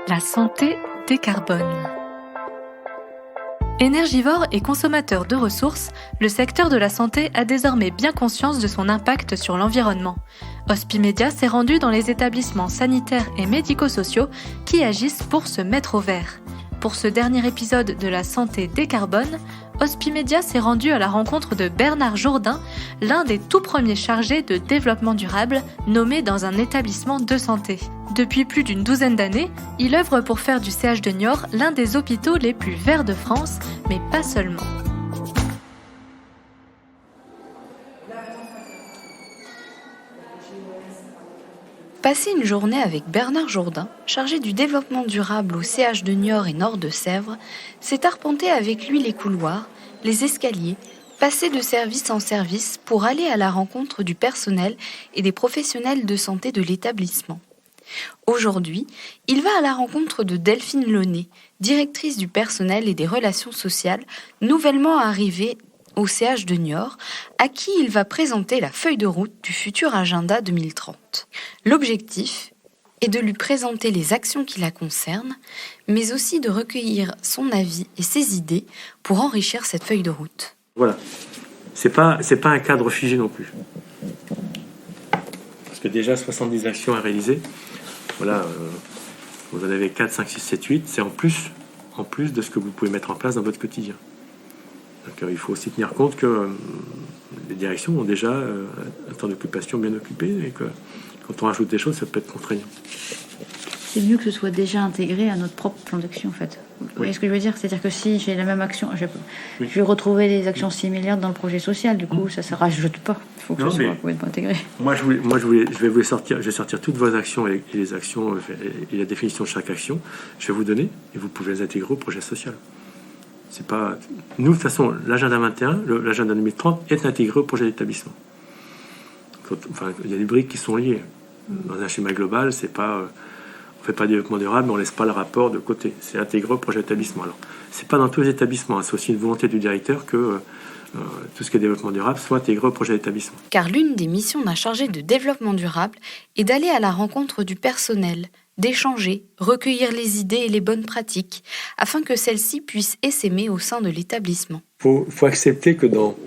La santé décarbone. Énergivore et consommateur de ressources, le secteur de la santé a désormais bien conscience de son impact sur l'environnement. Hospimedia s'est rendu dans les établissements sanitaires et médico-sociaux qui agissent pour se mettre au vert. Pour ce dernier épisode de la santé décarbone, Hospimedia s'est rendu à la rencontre de Bernard Jourdain, l'un des tout premiers chargés de développement durable nommé dans un établissement de santé. Depuis plus d'une douzaine d'années, il œuvre pour faire du CH de Niort l'un des hôpitaux les plus verts de France, mais pas seulement. Passer une journée avec Bernard Jourdain, chargé du développement durable au CH de Niort et Nord de Sèvres, c'est arpenter avec lui les couloirs, les escaliers, passer de service en service pour aller à la rencontre du personnel et des professionnels de santé de l'établissement. Aujourd'hui, il va à la rencontre de Delphine Launay, directrice du personnel et des relations sociales, nouvellement arrivée au CH de Niort, à qui il va présenter la feuille de route du futur agenda 2030. L'objectif est de lui présenter les actions qui la concernent, mais aussi de recueillir son avis et ses idées pour enrichir cette feuille de route. Voilà, c'est pas un cadre figé non plus. Parce que déjà 70 actions à réaliser, voilà, vous en avez 4, 5, 6, 7, 8, c'est en plus de ce que vous pouvez mettre en place dans votre quotidien. Donc il faut aussi tenir compte que les directions ont déjà un temps d'occupation bien occupé et que quand on rajoute des choses, ça peut être contraignant. C'est mieux que ce soit déjà intégré à notre propre plan d'action, en fait. Vous voyez ce que je veux dire ? C'est-à-dire que si j'ai la même action, je vais retrouver des actions similaires dans le projet social. Du coup, ça ne se rajoute pas. Il faut que ça soit complètement intégré. Je vais sortir toutes vos actions et les actions et la définition de chaque action. Je vais vous donner et vous pouvez les intégrer au projet social. C'est pas nous de toute façon l'agenda 21, l'agenda 2030 est intégré au projet d'établissement. Il y a des briques qui sont liées. Dans un schéma global, c'est pas on fait pas de développement durable, mais on laisse pas le rapport de côté. C'est intégré au projet d'établissement. Alors, c'est pas dans tous les établissements. C'est aussi une volonté du directeur que tout ce qui est développement durable soit intégré au projet d'établissement. Car l'une des missions d'un chargé de développement durable est d'aller à la rencontre du personnel, d'échanger, recueillir les idées et les bonnes pratiques, afin que celles-ci puissent essaimer au sein de l'établissement. Faut accepter que dans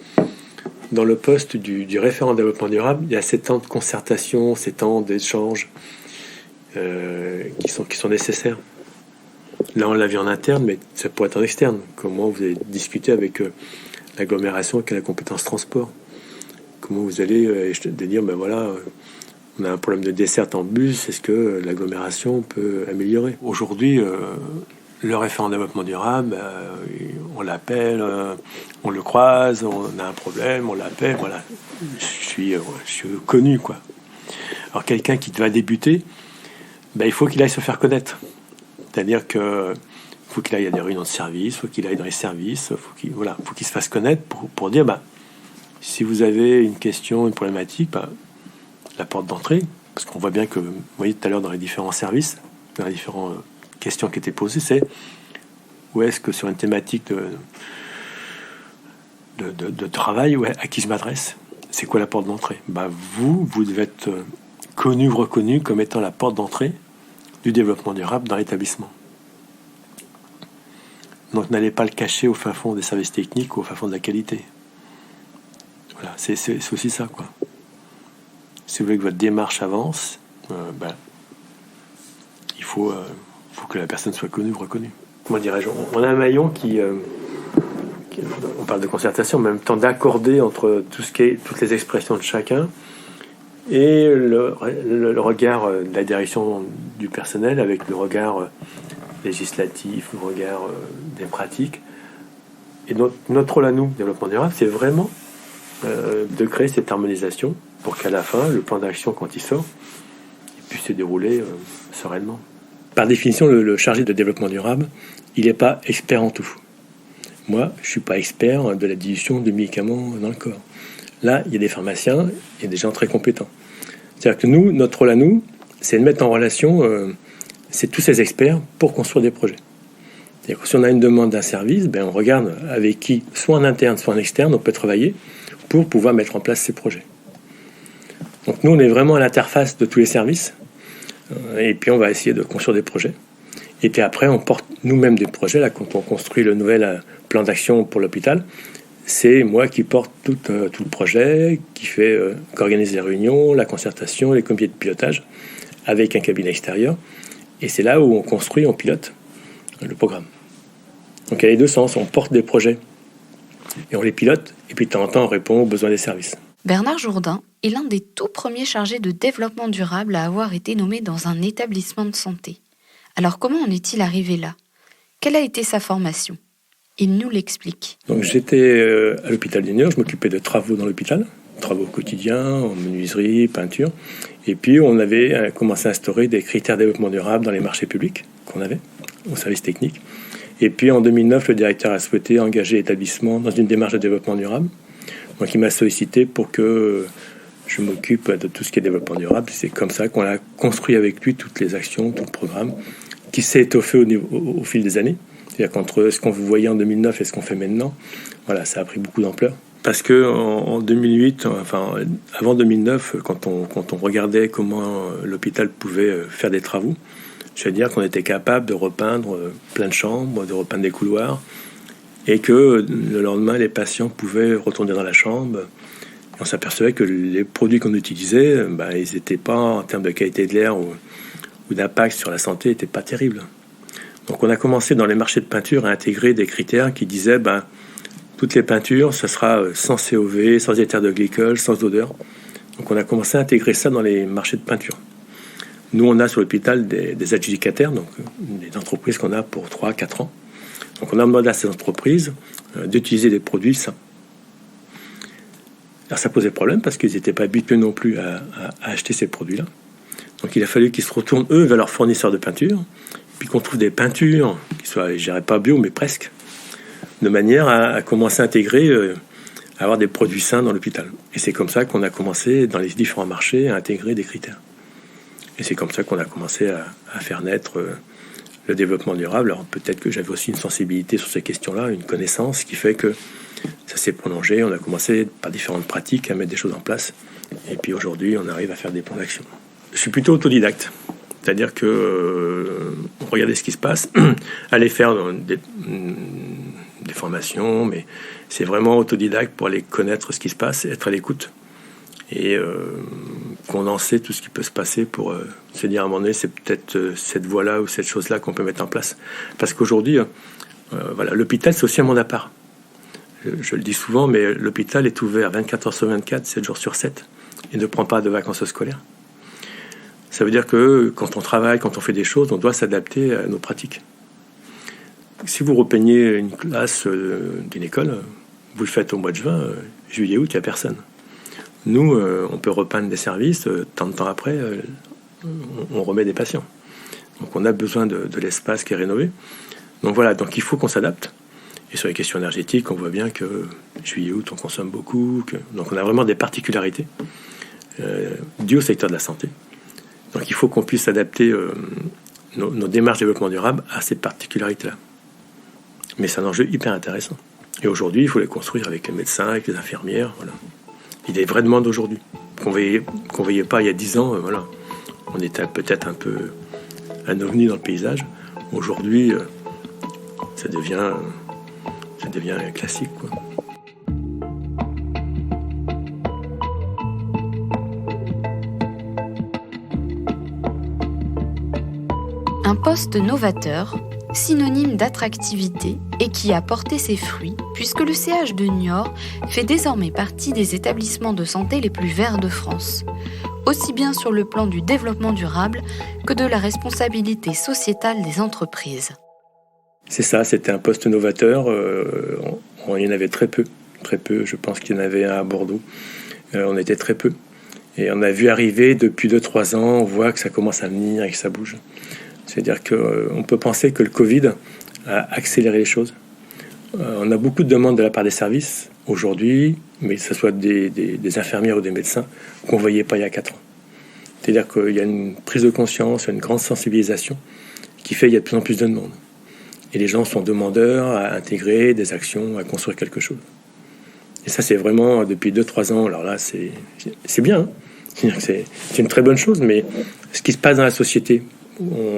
le poste du référent développement durable, il y a ces temps de concertation, ces temps d'échange qui sont nécessaires. Là, on l'a vu en interne, mais ça pourrait être en externe. Comment vous allez discuter avec l'agglomération qui a la compétence transport. Comment vous allez dire, ben voilà, on a un problème de desserte en bus, est-ce que l'agglomération peut améliorer ? Aujourd'hui, le référent développement durable, on l'appelle, on le croise, on a un problème, on l'appelle, voilà. Je suis connu, quoi. Alors quelqu'un qui va débuter, il faut qu'il aille se faire connaître. C'est-à-dire que faut qu'il aille à des réunions de service, faut qu'il aille dans les services, faut qu'il se fasse connaître pour dire, si vous avez une question, une problématique, la porte d'entrée, parce qu'on voit bien que, vous voyez tout à l'heure dans les différents services, dans les différentes questions qui étaient posées, c'est où est-ce que sur une thématique de travail, à qui je m'adresse ? C'est quoi la porte d'entrée ? Vous devez être reconnu comme étant la porte d'entrée du développement durable dans l'établissement. Donc n'allez pas le cacher au fin fond des services techniques ou au fin fond de la qualité. Voilà, c'est aussi ça, quoi. Si vous voulez que votre démarche avance, il faut que la personne soit connue ou reconnue. Comment dirais-je ? On a un maillon qui on parle de concertation, en même temps d'accorder entre toutes les expressions de chacun et le regard de la direction du personnel avec le regard législatif, le regard des pratiques. Et notre rôle à nous, développement durable, c'est vraiment de créer cette harmonisation pour qu'à la fin, le plan d'action, quand il sort, il puisse se dérouler sereinement. Par définition, le chargé de développement durable, il n'est pas expert en tout. Moi, je ne suis pas expert de la dilution de médicaments dans le corps. Là, il y a des pharmaciens et des gens très compétents. C'est-à-dire que nous, notre rôle à nous, c'est de mettre en relation tous ces experts pour construire des projets. C'est-à-dire que si on a une demande d'un service, on regarde avec qui, soit en interne, soit en externe, on peut travailler pour pouvoir mettre en place ces projets. Donc nous, on est vraiment à l'interface de tous les services. Et puis on va essayer de construire des projets. Et puis après, on porte nous-mêmes des projets. Là, quand on construit le nouvel plan d'action pour l'hôpital, c'est moi qui porte tout le projet, qui organise les réunions, la concertation, les comités de pilotage, avec un cabinet extérieur. Et c'est là où on construit, on pilote le programme. Donc il y a les deux sens, on porte des projets et on les pilote, et puis de temps en temps on répond aux besoins des services. Bernard Jourdain est l'un des tout premiers chargés de développement durable à avoir été nommé dans un établissement de santé. Alors comment en est-il arrivé là ? Quelle a été sa formation ? Il nous l'explique. Donc j'étais à l'hôpital du Niort, je m'occupais de travaux dans l'hôpital, travaux quotidiens, en menuiserie, peinture. Et puis on avait commencé à instaurer des critères de développement durable dans les marchés publics qu'on avait, au service technique. Et puis en 2009, le directeur a souhaité engager l'établissement dans une démarche de développement durable. Donc il m'a sollicité pour que je m'occupe de tout ce qui est développement durable. C'est comme ça qu'on a construit avec lui toutes les actions, tout le programme, qui s'est étoffé au fil des années. C'est-à-dire qu'entre ce qu'on vous voyait en 2009 et ce qu'on fait maintenant, voilà, ça a pris beaucoup d'ampleur. Parce que en 2008, enfin avant 2009, quand on regardait comment l'hôpital pouvait faire des travaux, je veux dire qu'on était capable de repeindre plein de chambres, de repeindre des couloirs, et que le lendemain, les patients pouvaient retourner dans la chambre. Et on s'apercevait que les produits qu'on utilisait, ils n'étaient pas, en termes de qualité de l'air ou d'impact sur la santé, n'étaient pas terribles. Donc on a commencé dans les marchés de peinture à intégrer des critères qui disaient toutes les peintures, ça sera sans COV, sans éther de glycol, sans odeur. Donc on a commencé à intégrer ça dans les marchés de peinture. Nous, on a sur l'hôpital des adjudicataires, donc des entreprises qu'on a pour 3-4 ans. Donc on a demandé à ces entreprises d'utiliser des produits sains. Alors ça posait problème parce qu'ils n'étaient pas habitués non plus à acheter ces produits-là. Donc il a fallu qu'ils se retournent, eux, vers leurs fournisseurs de peinture, puis qu'on trouve des peintures qui soient, je dirais pas bio, mais presque, de manière à commencer à intégrer, à avoir des produits sains dans l'hôpital. Et c'est comme ça qu'on a commencé, dans les différents marchés, à intégrer des critères. Et c'est comme ça qu'on a commencé à faire naître le développement durable. Alors peut-être que j'avais aussi une sensibilité sur ces questions-là, une connaissance qui fait que ça s'est prolongé. On a commencé par différentes pratiques à mettre des choses en place. Et puis aujourd'hui, on arrive à faire des plans d'action. Je suis plutôt autodidacte. C'est-à-dire que regardez ce qui se passe, aller faire des formations, mais c'est vraiment autodidacte pour aller connaître ce qui se passe, être à l'écoute et condenser tout ce qui peut se passer pour se dire à un moment donné, c'est peut-être cette voie-là ou cette chose-là qu'on peut mettre en place. Parce qu'aujourd'hui, l'hôpital, c'est aussi un monde à part. Je le dis souvent, mais l'hôpital est ouvert 24 heures sur 24, 7 jours sur 7, et ne prend pas de vacances scolaires. Ça veut dire que quand on travaille, quand on fait des choses, on doit s'adapter à nos pratiques. Si vous repeignez une classe d'une école, vous le faites au mois de juin, juillet, août, il n'y a personne. Nous, on peut repeindre des services, tant de temps après, on remet des patients. Donc on a besoin de l'espace qui est rénové. Donc voilà, donc il faut qu'on s'adapte. Et sur les questions énergétiques, on voit bien que juillet, août, on consomme beaucoup. Donc on a vraiment des particularités dues au secteur de la santé. Donc il faut qu'on puisse adapter nos démarches de développement durable à ces particularités-là. Mais c'est un enjeu hyper intéressant. Et aujourd'hui, il faut les construire avec les médecins, avec les infirmières. Voilà. Il y a des vraies demandes aujourd'hui qu'on voyait pas il y a 10 ans. Voilà. On était peut-être un peu un ovni dans le paysage. Aujourd'hui, ça devient classique, quoi. Un poste novateur, synonyme d'attractivité et qui a porté ses fruits puisque le CH de Niort fait désormais partie des établissements de santé les plus verts de France, aussi bien sur le plan du développement durable que de la responsabilité sociétale des entreprises. C'est ça, c'était un poste novateur, il y en avait très peu, je pense qu'il y en avait un à Bordeaux, on était très peu. Et on a vu arriver depuis 2-3 ans, on voit que ça commence à venir et que ça bouge. C'est-à-dire qu'on peut penser que le Covid a accéléré les choses. On a beaucoup de demandes de la part des services aujourd'hui, mais que ce soit des infirmières ou des médecins, qu'on ne voyait pas il y a 4 ans. C'est-à-dire qu'il y a une prise de conscience, une grande sensibilisation qui fait qu'il y a de plus en plus de demandes. Et les gens sont demandeurs à intégrer des actions, à construire quelque chose. Et ça, c'est vraiment depuis 2-3 ans. Alors là, c'est bien. Hein. C'est une très bonne chose, mais ce qui se passe dans la société,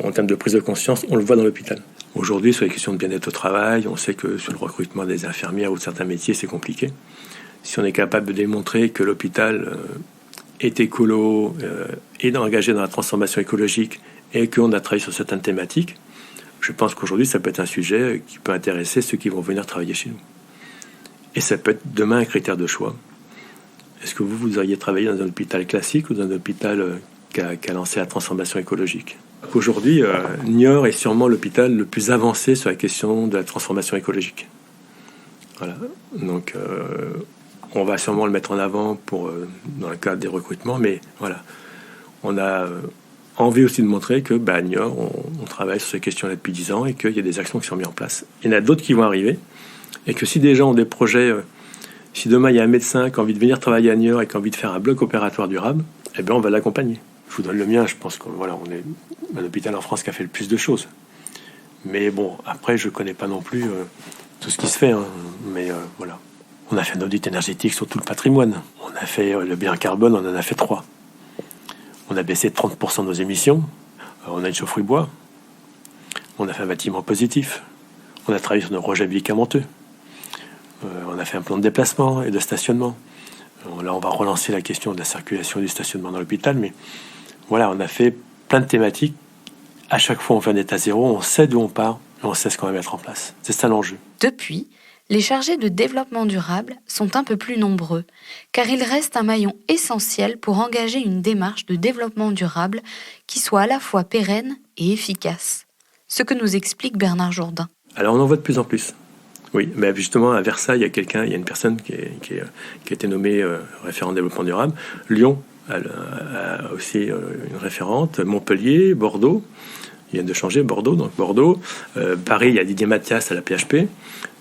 en termes de prise de conscience, on le voit dans l'hôpital. Aujourd'hui, sur les questions de bien-être au travail, on sait que sur le recrutement des infirmières ou de certains métiers, c'est compliqué. Si on est capable de démontrer que l'hôpital est écolo, est engagé dans la transformation écologique et qu'on a travaillé sur certaines thématiques, je pense qu'aujourd'hui, ça peut être un sujet qui peut intéresser ceux qui vont venir travailler chez nous. Et ça peut être demain un critère de choix. Est-ce que vous auriez travaillé dans un hôpital classique ou dans un hôpital qui a lancé la transformation écologique? Aujourd'hui, Niort est sûrement l'hôpital le plus avancé sur la question de la transformation écologique. Voilà. Donc, on va sûrement le mettre en avant dans le cadre des recrutements, mais voilà. On a envie aussi de montrer que à Niort, on travaille sur ces questions-là depuis 10 ans et qu'il y a des actions qui sont mises en place. Il y en a d'autres qui vont arriver, et que si des gens ont des projets, si demain il y a un médecin qui a envie de venir travailler à Niort et qui a envie de faire un bloc opératoire durable, eh bien on va l'accompagner. Je vous donne le mien, je pense qu'on on est un hôpital en France qui a fait le plus de choses. Mais bon, après, je connais pas non plus tout ce qui se fait, hein. Mais voilà. On a fait un audit énergétique sur tout le patrimoine. On a fait le bilan carbone, on en a fait 3. On a baissé de 30% nos émissions. On a une chaufferie bois. On a fait un bâtiment positif. On a travaillé sur nos rejets médicamenteux. On a fait un plan de déplacement et de stationnement. Là, on va relancer la question de la circulation et du stationnement dans l'hôpital. Mais voilà, on a fait plein de thématiques. À chaque fois, on fait un état zéro. On sait d'où on part et on sait ce qu'on va mettre en place. C'est ça l'enjeu. Depuis, les chargés de développement durable sont un peu plus nombreux, car ils restent un maillon essentiel pour engager une démarche de développement durable qui soit à la fois pérenne et efficace. Ce que nous explique Bernard Jourdain. Alors on en voit de plus en plus. Oui, mais justement à Versailles, il y a une personne qui a été nommée référent développement durable. Lyon a aussi une référente. Montpellier, Bordeaux. Ils viennent de changer, Bordeaux. Donc Bordeaux. Paris, il y a Didier Mathias à la PHP.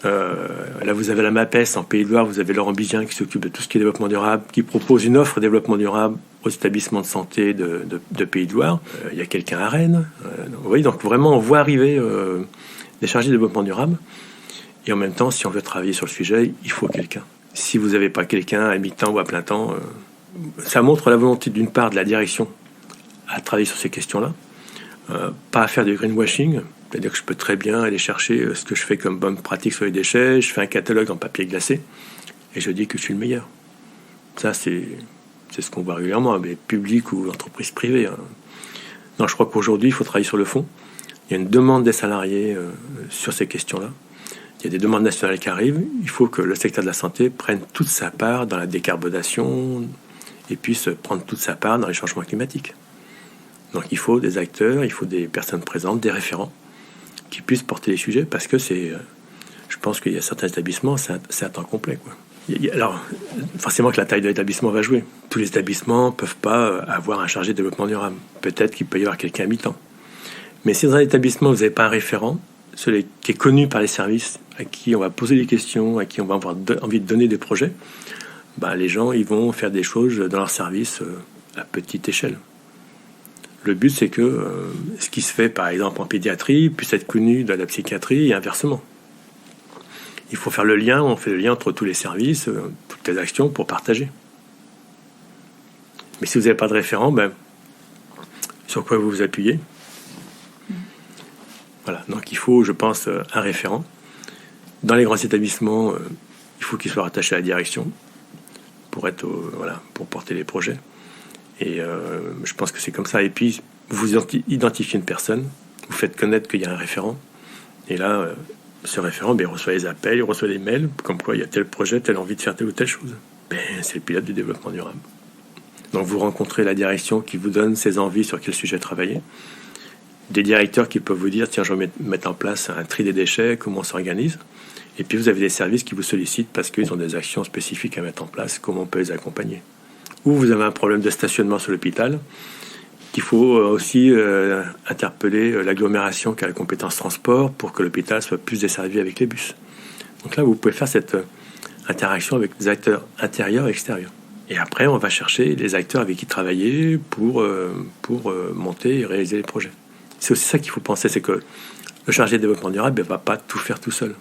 Là, vous avez la MAPES en Pays de Loire. Vous avez Laurent Bigien qui s'occupe de tout ce qui est développement durable, qui propose une offre de développement durable aux établissements de santé de Pays de Loire. Il y a quelqu'un à Rennes. Vous voyez, donc vraiment, on voit arriver des chargés de développement durable. Et en même temps, si on veut travailler sur le sujet, il faut quelqu'un. Si vous n'avez pas quelqu'un à mi-temps ou à plein temps, ça montre la volonté d'une part de la direction à travailler sur ces questions-là, pas à faire du greenwashing, c'est-à-dire que je peux très bien aller chercher ce que je fais comme bonne pratique sur les déchets, je fais un catalogue en papier glacé, et je dis que je suis le meilleur. Ça, c'est ce qu'on voit régulièrement, mais public ou entreprise privée. Hein. Non, je crois qu'aujourd'hui, il faut travailler sur le fond. Il y a une demande des salariés sur ces questions-là. Il y a des demandes nationales qui arrivent. Il faut que le secteur de la santé prenne toute sa part dans la décarbonation et puisse prendre toute sa part dans les changements climatiques. Donc il faut des acteurs, il faut des personnes présentes, des référents qui puissent porter les sujets parce que je pense qu'il y a certains établissements, c'est à temps complet, quoi. Alors, forcément que la taille de l'établissement va jouer. Tous les établissements ne peuvent pas avoir un chargé de développement durable. Peut-être qu'il peut y avoir quelqu'un à mi-temps. Mais si dans un établissement, vous n'avez pas un référent, celui qui est connu par les services, à qui on va poser des questions, à qui on va avoir envie de donner des projets, les gens ils vont faire des choses dans leur service à petite échelle. Le but, c'est que ce qui se fait, par exemple, en pédiatrie, puisse être connu dans la psychiatrie et inversement. Il faut faire le lien, on fait le lien entre tous les services, toutes les actions pour partager. Mais si vous n'avez pas de référent, sur quoi vous vous appuyez? Voilà, donc il faut, je pense, un référent. Dans les grands établissements, il faut qu'il soit rattaché à la direction pour pour porter les projets. Et je pense que c'est comme ça. Et puis, vous identifiez une personne, vous faites connaître qu'il y a un référent. Et là, ce référent, il reçoit les appels, il reçoit les mails, comme quoi il y a tel projet, telle envie de faire telle ou telle chose. C'est le pilote du développement durable. Donc, vous rencontrez la direction qui vous donne ses envies sur quel sujet travailler. Des directeurs qui peuvent vous dire, tiens, je vais mettre en place un tri des déchets, comment on s'organise. Et puis, vous avez des services qui vous sollicitent parce qu'ils ont des actions spécifiques à mettre en place, comment on peut les accompagner. Ou vous avez un problème de stationnement sur l'hôpital, qu'il faut aussi interpeller l'agglomération qui a la compétence transport pour que l'hôpital soit plus desservi avec les bus. Donc là, vous pouvez faire cette interaction avec des acteurs intérieurs et extérieurs. Et après, on va chercher les acteurs avec qui travailler pour monter et réaliser les projets. C'est aussi ça qu'il faut penser, c'est que le chargé de développement durable ne va pas tout faire tout seul.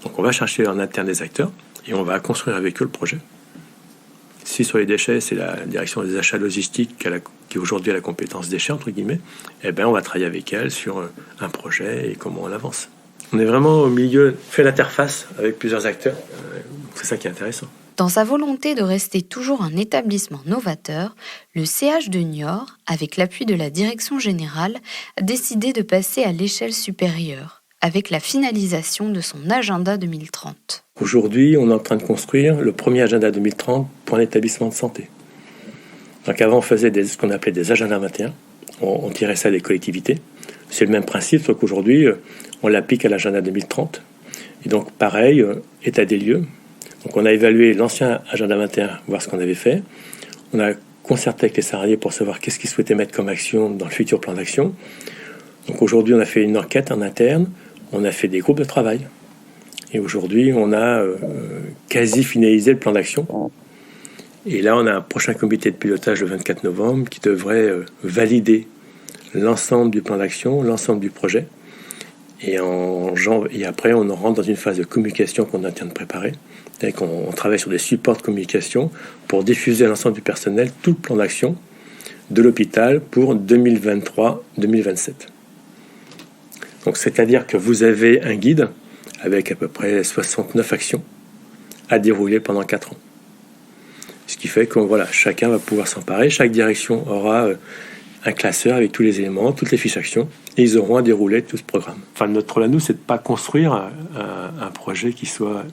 Donc on va chercher en interne des acteurs et on va construire avec eux le projet. Si sur les déchets, c'est la direction des achats logistiques qui a qui aujourd'hui a la compétence déchets, entre guillemets, on va travailler avec elle sur un projet et comment on avance. On est vraiment au milieu, fait l'interface avec plusieurs acteurs. C'est ça qui est intéressant. Dans sa volonté de rester toujours un établissement novateur, le CH de Niort, avec l'appui de la direction générale, a décidé de passer à l'échelle supérieure, avec la finalisation de son agenda 2030. Aujourd'hui, on est en train de construire le premier agenda 2030 pour un établissement de santé. Donc avant, on faisait ce qu'on appelait des agendas 21. On tirait ça des collectivités. C'est le même principe, sauf qu'aujourd'hui, on l'applique à l'agenda 2030. Et donc, pareil, état des lieux. Donc, on a évalué l'ancien agenda 21, voir ce qu'on avait fait. On a concerté avec les salariés pour savoir qu'est-ce qu'ils souhaitaient mettre comme action dans le futur plan d'action. Donc, aujourd'hui, on a fait une enquête en interne. On a fait des groupes de travail. Et aujourd'hui, on a quasi finalisé le plan d'action. Et là, on a un prochain comité de pilotage le 24 novembre qui devrait valider l'ensemble du plan d'action, l'ensemble du projet. Et après, on rentre dans une phase de communication qu'on est en train de préparer. Et on travaille sur des supports de communication pour diffuser à l'ensemble du personnel tout le plan d'action de l'hôpital pour 2023-2027. Donc, c'est-à-dire que vous avez un guide avec à peu près 69 actions à dérouler pendant 4 ans. Ce qui fait que chacun va pouvoir s'emparer. Chaque direction aura un classeur avec tous les éléments, toutes les fiches actions, et ils auront à dérouler tout ce programme. Enfin, notre rôle à nous, c'est de ne pas construire un projet qui soit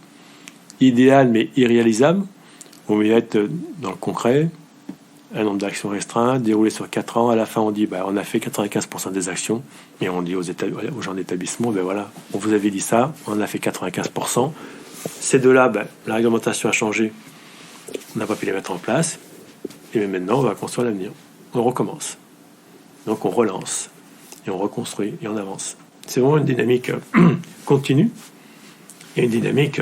idéal mais irréalisable. On va être dans le concret, un nombre d'actions restreint, déroulé sur 4 ans. À la fin, on dit on a fait 95% des actions, et on dit aux gens d'établissement, on vous avait dit ça, on a fait 95%. Ces deux-là, la réglementation a changé, on n'a pas pu les mettre en place, et maintenant, on va construire l'avenir. On recommence. Donc, on relance, et on reconstruit, et on avance. C'est vraiment une dynamique continue, et une dynamique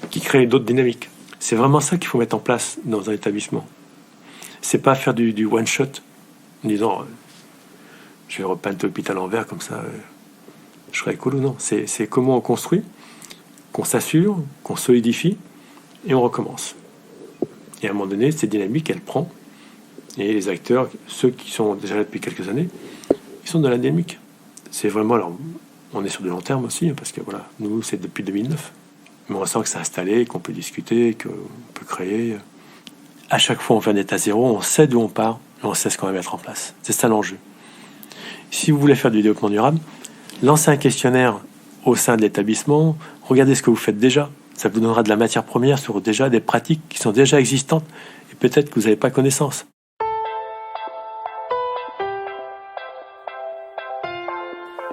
qui crée d'autres dynamiques. C'est vraiment ça qu'il faut mettre en place dans un établissement. C'est pas faire du one-shot, en disant je vais repeindre l'hôpital en vert, comme ça, je serai écolo. Non, c'est comment on construit, qu'on s'assure, qu'on solidifie, et on recommence. Et à un moment donné, cette dynamique, elle prend. Et les acteurs, ceux qui sont déjà là depuis quelques années, ils sont dans la dynamique. C'est vraiment... Alors, on est sur du long terme aussi, parce que nous, c'est depuis 2009. Mais on sent que c'est installé, qu'on peut discuter, qu'on peut créer. À chaque fois, on fait un état zéro, on sait d'où on part, et on sait ce qu'on va mettre en place. C'est ça l'enjeu. Si vous voulez faire du développement durable, lancez un questionnaire au sein de l'établissement, regardez ce que vous faites déjà. Ça vous donnera de la matière première sur déjà des pratiques qui sont déjà existantes, et peut-être que vous n'avez pas connaissance.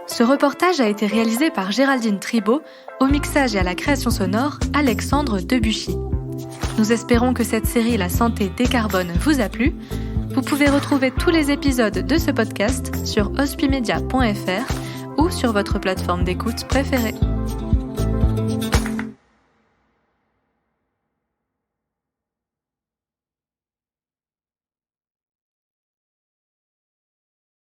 Ce reportage a été réalisé par Géraldine Tribault, au mixage et à la création sonore, Alexandre Debuchy. Nous espérons que cette série La santé décarbone vous a plu. Vous pouvez retrouver tous les épisodes de ce podcast sur hospimedia.fr ou sur votre plateforme d'écoute préférée.